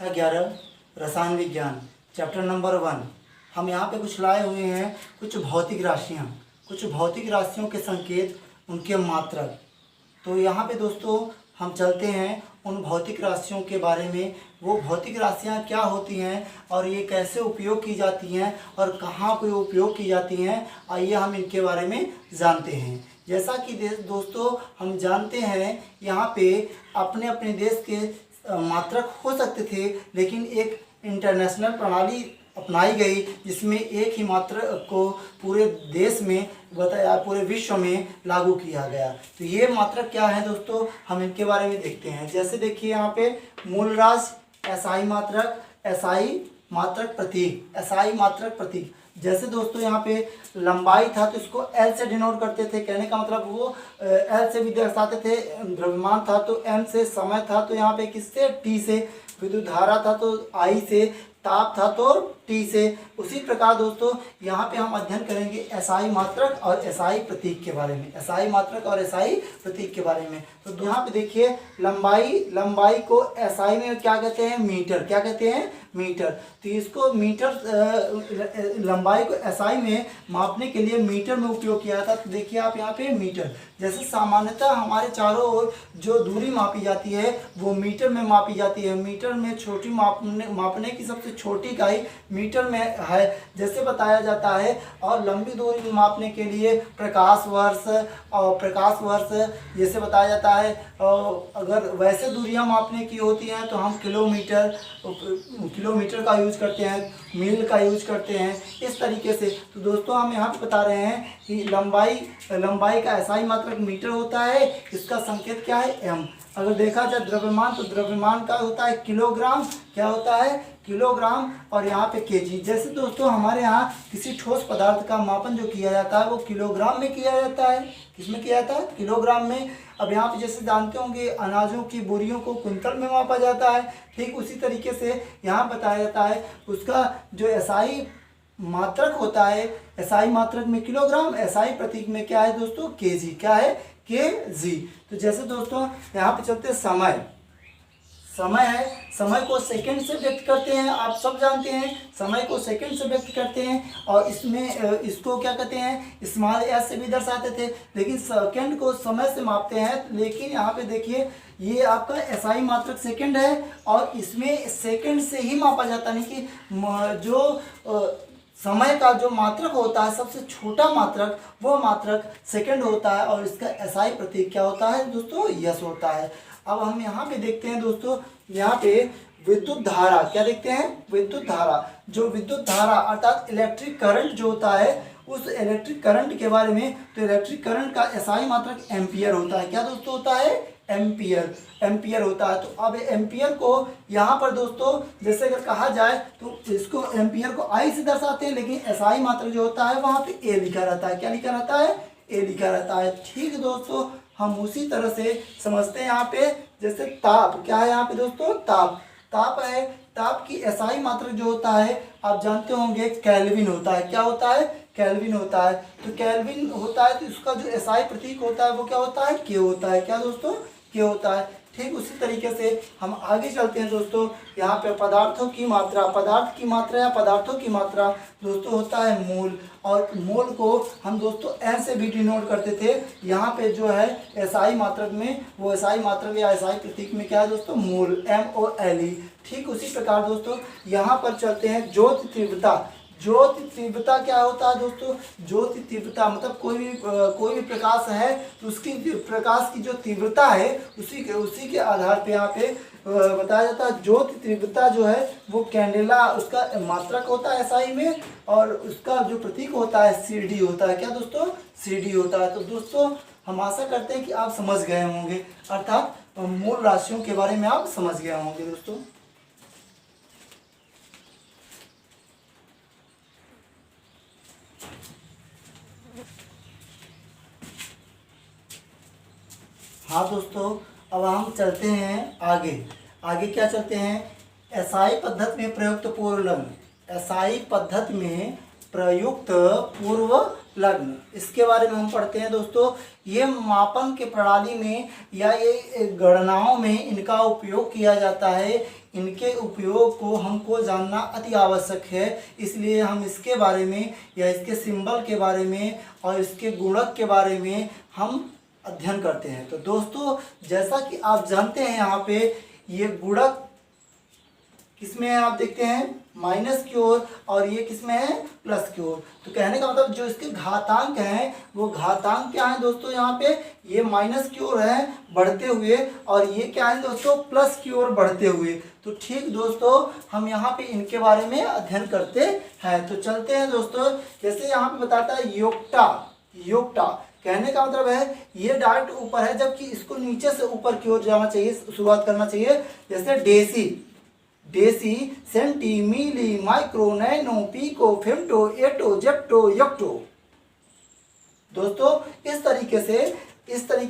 कक्षा 11 रसायन विज्ञान चैप्टर नंबर 1। हम यहाँ पे कुछ लाए हुए हैं, कुछ भौतिक राशियों के संकेत, उनके मात्रक। तो यहाँ पे दोस्तों हम चलते हैं उन भौतिक राशियों के बारे में, वो भौतिक राशियाँ क्या होती हैं और ये कैसे उपयोग की जाती हैं और कहाँ पे उपयोग की जाती हैं, आइए हम इनके बारे में जानते हैं। जैसा कि दोस्तों हम जानते हैं, यहाँ पे अपने अपने देश के मात्रक हो सकते थे, लेकिन एक इंटरनेशनल प्रणाली अपनाई गई जिसमें एक ही मात्रक को पूरे देश में बताया, पूरे विश्व में लागू किया गया। तो ये मात्रक क्या है दोस्तों, हम इनके बारे में देखते हैं। जैसे देखिए यहाँ पे मूलराज, एसआई मात्रक, एसआई मात्रक प्रतीक। जैसे दोस्तों यहाँ पे लंबाई था तो इसको एल से डिनोट करते थे, कहने का मतलब वो एल से भी दर्शाते थे। द्रव्यमान था तो एम से, समय था तो यहाँ पे किससे, टी से, विद्युत धारा था तो आई से, ताप था तो टी से। उसी प्रकार दोस्तों यहाँ पे हम अध्ययन करेंगे एसआई मात्रक और एसआई प्रतीक के बारे में, तो यहाँ पे देखिए लंबाई को एसआई में क्या कहते हैं, मीटर। तो इसको मीटर, लंबाई को एसआई में मापने के लिए मीटर में उपयोग किया था। तो देखिए आप यहाँ पे मीटर, जैसे सामान्यतः हमारे चारों ओर जो दूरी मापी जाती है वो मीटर में मापी जाती है। मीटर में छोटी मापने की सबसे छोटी इकाई मीटर में है जैसे बताया जाता है। और लंबी दूरी मापने के लिए प्रकाश वर्ष जैसे बताया जाता है। और अगर वैसे दूरियां मापने की होती हैं तो हम किलोमीटर का यूज करते हैं, मील का यूज करते हैं, इस तरीके से। तो दोस्तों हम यहाँ पे बता रहे हैं कि लंबाई का एसआई मात्रक मीटर होता है, इसका संकेत क्या है, एम। अगर देखा जाए द्रव्यमान, तो द्रव्यमान का होता है किलोग्राम, क्या होता है, किलोग्राम, और यहाँ पे केजी। जैसे दोस्तों हमारे यहाँ किसी ठोस पदार्थ का मापन जो किया जाता है वो किलोग्राम में किया जाता है। किसमें किया जाता है, किलोग्राम में। अब यहाँ पे जैसे जानते होंगे अनाजों की बोरियों को कुंतल में मापा जाता है, ठीक उसी तरीके से यहाँ बताया जाता है उसका जो एसआई मात्रक होता है, एसआई मात्रक में किलोग्राम, एसआई प्रतीक में क्या है दोस्तों, केजी, क्या है, केजी। तो जैसे दोस्तों यहाँ पे चलते समय को सेकंड से व्यक्त करते हैं, आप सब जानते हैं समय को सेकंड से व्यक्त करते हैं। और इसमें इसको क्या कहते हैं, स्मॉल एस से भी दर्शाते थे, लेकिन सेकंड को समय से मापते हैं। लेकिन यहाँ पे देखिए ये आपका एसआई मात्रक सेकंड है और इसमें सेकंड से ही मापा जाता है, नहीं कि जो समय का जो मात्रक होता है सबसे छोटा मात्रक, वो मात्रक सेकंड होता है और इसका एसआई प्रतीक क्या होता है दोस्तों, यस होता है। अब हम यहाँ पे देखते हैं दोस्तों, यहाँ पे विद्युत धारा, क्या देखते हैं, विद्युत धारा। जो विद्युत धारा अर्थात इलेक्ट्रिक करंट जो होता है, उस इलेक्ट्रिक करंट के बारे में, तो इलेक्ट्रिक करंट का एसआई मात्रक एम्पियर होता है। क्या दोस्तों होता है, एम्पियर होता है। तो अब एम्पियर को यहाँ पर दोस्तों जैसे अगर कहा जाए तो इसको एम्पियर को आई से दर्शाते हैं, लेकिन एसआई मात्रक जो होता है वहाँ पे ए लिखा रहता है। क्या लिखा रहता है, ए लिखा रहता है। ठीक दोस्तों हम उसी तरह से समझते हैं यहाँ पे, जैसे ताप, क्या है यहाँ पे दोस्तों, ताप है। ताप की एसआई मात्रक जो होता है आप जानते होंगे केल्विन होता है। क्या होता है, केल्विन होता है। तो केल्विन होता है तो इसका जो एसआई प्रतीक होता है वो क्या होता है, के होता है। क्या दोस्तों, के होता है। ठीक उसी तरीके से हम आगे चलते हैं दोस्तों, यहाँ पे पदार्थों की मात्रा दोस्तों होता है मोल। और मोल को हम दोस्तों एन से भी डिनोट करते थे। यहाँ पे जो है एसआई मात्रक में, वो एसआई मात्रक या एसआई प्रतीक में क्या है दोस्तों, मोल, MOLE। ठीक उसी प्रकार दोस्तों यहाँ पर चलते हैं ज्योति तीव्रता क्या होता है दोस्तों, ज्योति तीव्रता मतलब कोई भी प्रकाश है तो उसकी प्रकाश की जो तीव्रता है उसी के आधार पे यहाँ पे बताया जाता है। ज्योति तीव्रता जो है वो कैंडेला, उसका मात्रक होता है एसआई में, और उसका जो प्रतीक होता है CD होता है। क्या दोस्तों, CD होता है। तो दोस्तों हम आशा करते हैं कि आप समझ गए होंगे, अर्थात मूल राशियों के बारे में आप समझ गए होंगे दोस्तों। हाँ दोस्तों अब हम चलते हैं आगे क्या चलते हैं, एसआई पद्धति में प्रयुक्त पूर्व लग्न, इसके बारे में हम पढ़ते हैं दोस्तों। ये मापन के प्रणाली में या ये गणनाओं में इनका उपयोग किया जाता है। इनके उपयोग को हमको जानना अति आवश्यक है, इसलिए हम इसके बारे में या इसके सिंबल के बारे में और इसके गुणक के बारे में हम अध्ययन करते हैं। तो दोस्तों जैसा कि आप जानते हैं यहाँ पे ये गुणक किसमें है, आप देखते हैं माइनस की ओर और ये किसमें है, प्लस की ओर। तो कहने का मतलब जो इसके घातांक हैं वो घातांक क्या है दोस्तों, यहाँ पे ये माइनस की ओर है बढ़ते हुए और ये क्या है दोस्तों, प्लस की ओर बढ़ते हुए। तो ठीक दोस्तों हम यहाँ पे इनके बारे में अध्ययन करते हैं। तो चलते हैं दोस्तों, जैसे यहाँ पे बताता है योक्टा। योक्टा कहने का मतलब है ये डायरेक्ट ऊपर है, जबकि इसको नीचे से ऊपर की ओर जाना चाहिए, शुरुआत करना चाहिए। जैसे deci, deci, centi, milli, micro, nano, pico, femto, atto, Zepto, यक्टो। दोस्तों इस तरीके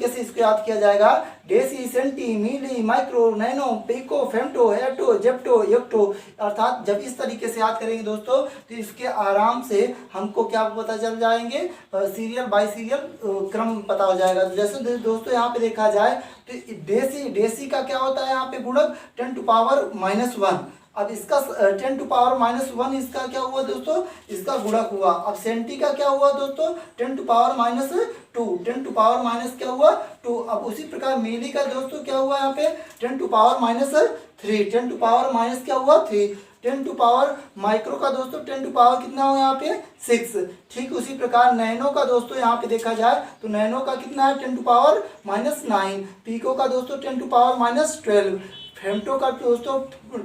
से इसको याद किया जाएगा। Deci, centi, milli, micro, nano, pico, femto, atto, Zepto, यक्टो। अर्थात जब इस तरीके से याद करेंगे दोस्तों तो इसके आराम से हमको क्या पता चल जाएंगे, सीरियल बाय सीरियल क्रम पता हो जाएगा। तो जैसे दोस्तों यहाँ पे देखा जाए तो डेसी का क्या होता है यहाँ पे गुणक 10 टू पावर -1। अब इसका 10 टू पावर -1 इसका क्या हुआ दोस्तों, इसका गुणक हुआ। अब सेंटी का क्या हुआ दोस्तों, 10 to power -2, 10 to power minus क्या हुआ 2। अब उसी प्रकार मिली का दोस्तों क्या हुआ यहाँ पे 10 to power -3, 10 to power minus क्या हुआ 3, 10 टू पावर माइक्रो का दोस्तों 10 टू पावर कितना हुआ यहाँ पे 6। ठीक उसी प्रकार नैनो का दोस्तों यहाँ पे देखा जाए तो नैनो का कितना है 10 टू पावर -9, पीको का दोस्तों 10 टू पावर -12, फेम्टो का दोस्तों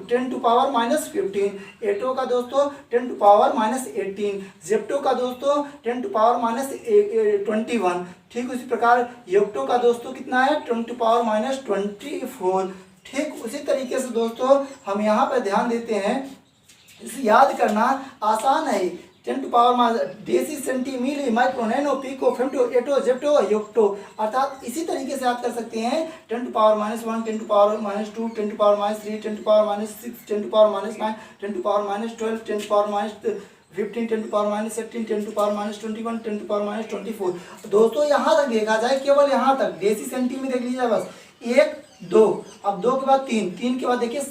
10 टू पावर -15, एटो का दोस्तों 10 टू पावर -18, जेप्टो का दोस्तों 10 टू पावर -21। ठीक उसी प्रकार योक्टो का दोस्तों कितना है 10 टू पावर -24। ठीक उसी तरीके से दोस्तों हम यहाँ पर ध्यान देते हैं, इसे याद करना आसान है। 10 to power deci, centi, milli, micro, nano, pico, femto, atto, zepto, yocto. अर्थात इसी तरीके से याद कर सकते हैं 10 to power -1, 10 to power -2, 10 to power -3, 10 to power -6, 10 to power -9, 10 to power -12, 10 to power -15, 10 to power -18, 10 to power -21, 10 to power -24। दोस्तों यहाँ तक देखा जाए, केवल यहाँ तक डेसी सेंटी में देख लीजिए बस 1 2। अब 2 के बाद 3, 3 के बाद देखिए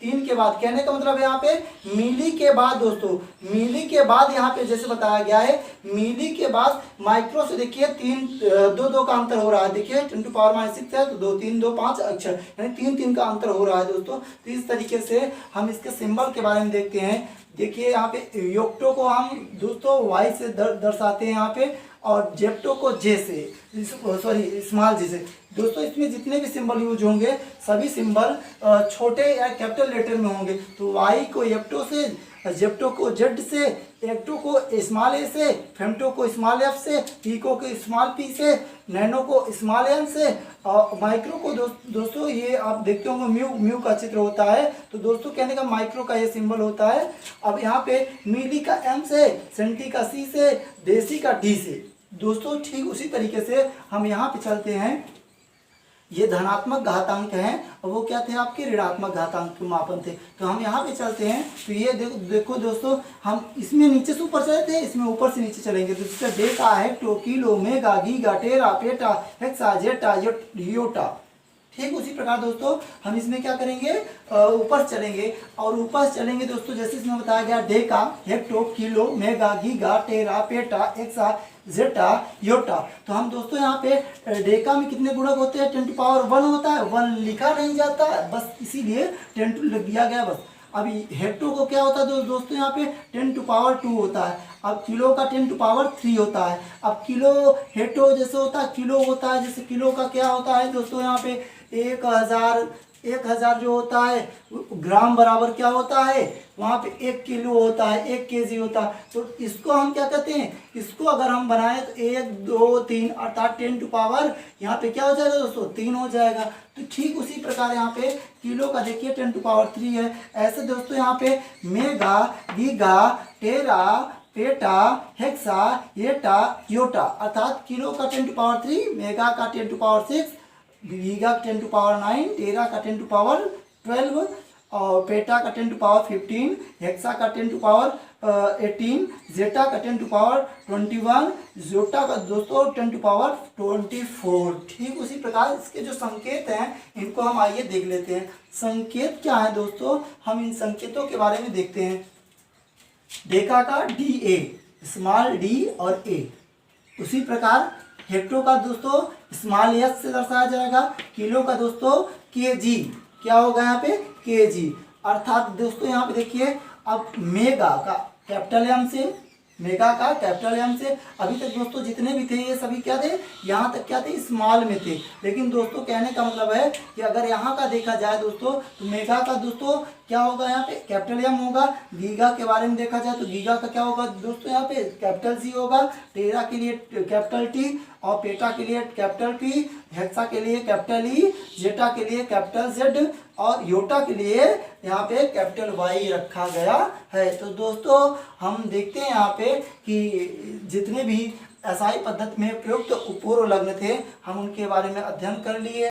3 के बाद कहने का मतलब है यहाँ पे मिली के बाद दोस्तों, मिली के बाद यहाँ पे जैसे बताया गया है मिली के बाद माइक्रो से देखिए 2 का अंतर हो रहा है। देखिए 10 टू पावर -6 है तो 2 3 2 5 अक्षर यानी 3 का अंतर हो रहा है दोस्तों। तो इस तरीके से हम इसके सिंबल के बारे में देखते हैं। देखिए यहाँ पे योक्टो को हम दोस्तों वाई से दर्शाते हैं यहाँ पे, और जेप्टो को जे से, सॉरी स्मॉल जी से। दोस्तों इसमें जितने भी सिंबल यूज होंगे सभी सिंबल छोटे या कैपिटल लेटर में होंगे। तो वाई को एप्टो से, जेप्टो को जेड से, एक्टो को स्मॉल ए से, फेम्टो को स्मॉल एफ से, पीको को स्मॉल पी से, नैनो को स्मॉल एन से, और माइक्रो को दोस्तों ये आप देखते होंगे म्यू का चित्र होता है। तो दोस्तों कहने का माइक्रो का ये सिंबल होता है। अब यहाँ पे मिली का एम से, सेंटी का सी से, देसी का डी से। दोस्तों ठीक उसी तरीके से हम यहाँ पे चलते हैं, ये धनात्मक घातांक हैं और वो क्या थे आपके ऋणात्मक घातांक के मापन थे। तो हम यहाँ पे चलते हैं तो ये देखो दोस्तों, हम इसमें नीचे से ऊपर चले थे, इसमें ऊपर से नीचे चलेंगे। तो इसका deca, hecto, kilo, mega, giga, tera, peta, exa, zetta, yotta. ठीक उसी प्रकार दोस्तों हम इसमें क्या करेंगे, ऊपर चलेंगे। और ऊपर चलेंगे दोस्तों जैसे इसमें बताया गया deca, hecto, kilo, mega, giga, tera, peta, exa, zetta, yotta. तो हम दोस्तों यहाँ पे डेका में कितने गुणक होते हैं 10 टू पावर 1 होता है, 1 लिखा नहीं जाता है बस इसीलिए 10 टू लिख दिया गया बस। अभी हेक्टो को क्या होता है दोस्तों यहाँ पे 10 टू पावर 2 होता है। अब किलो का 10 टू पावर 3 होता है। अब किलो हेक्टो जैसे होता है किलो होता है, जैसे किलो का क्या होता है दोस्तों यहाँ पे 1000 जो होता है ग्राम बराबर क्या होता है, वहाँ पे 1 किलो होता है, 1 केजी होता है। तो इसको हम क्या कहते हैं, इसको अगर हम बनाएं तो 1 2 3 अर्थात 10 टू पावर यहाँ पे क्या हो जाएगा दोस्तों 3 हो जाएगा। तो ठीक उसी प्रकार यहाँ पे किलो का देखिए 10 टू पावर 3 है। ऐसे दोस्तों यहाँ पे mega, giga, tera, peta, hexa, एटा, योटा। अर्थात किलो का 10 टू पावर 3, मेगा का 10 टू पावर 6, गीगा का 10 टू पावर 9, टेरा का 10 टू पावर 12, और पेटा का 10 टू पावर 15, हेक्सा का 10 टू पावर 18, जेटा का 10 टू पावर 21, जोटा का दोस्तों 10 टू पावर 24। ठीक उसी प्रकार इसके जो संकेत हैं इनको हम आइए देख लेते हैं। संकेत क्या है दोस्तों, हम इन संकेतों के बारे में देखते हैं। डेका का DA, स्मॉल d और a। उसी प्रकार हेक्टो का दोस्तों स्मॉल s से दर्शाया जाएगा। किलो का दोस्तों kg, क्या होगा यहाँ पे kg। अर्थात दोस्तों यहाँ पे देखिए, अब मेगा का कैपिटल M से, मेगा का कैपिटल M से, अभी तक दोस्तों जितने भी थे ये सभी क्या थे, यहाँ तक क्या थे, स्मॉल में थे। लेकिन दोस्तों कहने का मतलब है कि अगर यहाँ का देखा जाए दोस्तों तो मेगा का दोस्तों क्या होगा, यहाँ पे कैपिटल M होगा। गीगा के बारे में देखा जाए तो गीगा का क्या होगा दोस्तों, यहाँ पे कैपिटल C होगा। टेरा के लिए कैपिटल T और पेटा के लिए कैपिटल P, हेक्सा के लिए कैपिटल E, जेटा के लिए कैपिटल Z और योटा के लिए यहाँ पे कैपिटल Y रखा गया है। तो दोस्तों हम देखते हैं यहाँ पे कि जितने भी SI पद्धति में प्रयुक्त पूर्व लग्न थे हम उनके बारे में अध्ययन कर लिए।